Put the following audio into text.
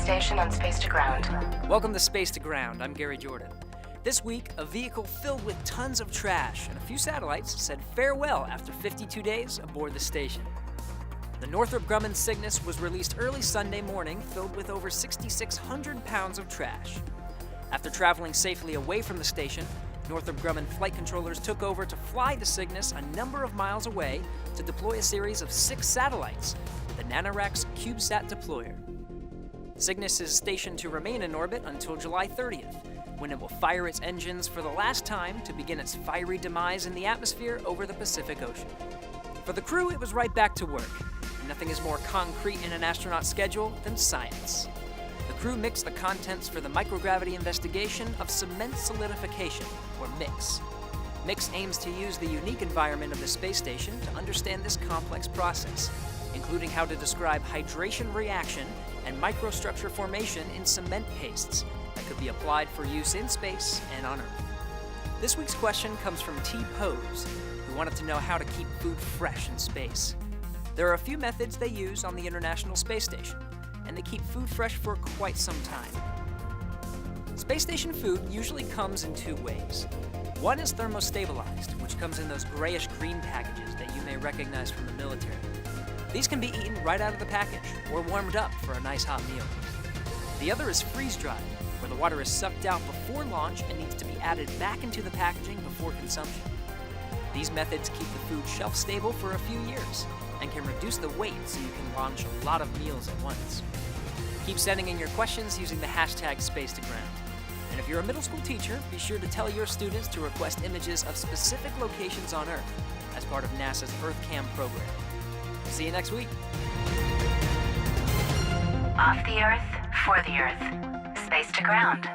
station and space to ground. Welcome to Space to Ground. I'm Gary Jordan. This week, a vehicle filled with tons of trash and a few satellites said farewell after 52 days aboard the station. The Northrop Grumman Cygnus was released early Sunday morning, filled with over 6,600 pounds of trash. After traveling safely away from the station, Northrop Grumman flight controllers took over to fly the Cygnus a number of miles away to deploy a series of 6 satellites, the NanoRacks CubeSat deployer. Cygnus is stationed to remain in orbit until July 30th, when it will fire its engines for the last time to begin its fiery demise in the atmosphere over the Pacific Ocean. For the crew, it was right back to work. Nothing is more concrete in an astronaut schedule than science. The crew mixed the contents for the microgravity investigation of cement solidification, or MIX. MIX aims to use the unique environment of the space station to understand this complex process, including how to describe hydration reaction and microstructure formation in cement pastes that could be applied for use in space and on Earth. This week's question comes from T. Pose, who wanted to know how to keep food fresh in space. There are a few methods they use on the International Space Station, and they keep food fresh for quite some time. Space station food usually comes in 2 ways. One is thermostabilized, which comes in those grayish-green packages that you may recognize from the military. These can be eaten right out of the package, or warmed up for a nice hot meal. The other is freeze-dried, where the water is sucked out before launch and needs to be added back into the packaging before consumption. These methods keep the food shelf-stable for a few years, and can reduce the weight so you can launch a lot of meals at once. Keep sending in your questions using the hashtag #SpaceToGround. And if you're a middle school teacher, be sure to tell your students to request images of specific locations on Earth as part of NASA's EarthCam program. See you next week. Off the Earth, for the Earth. Space to ground.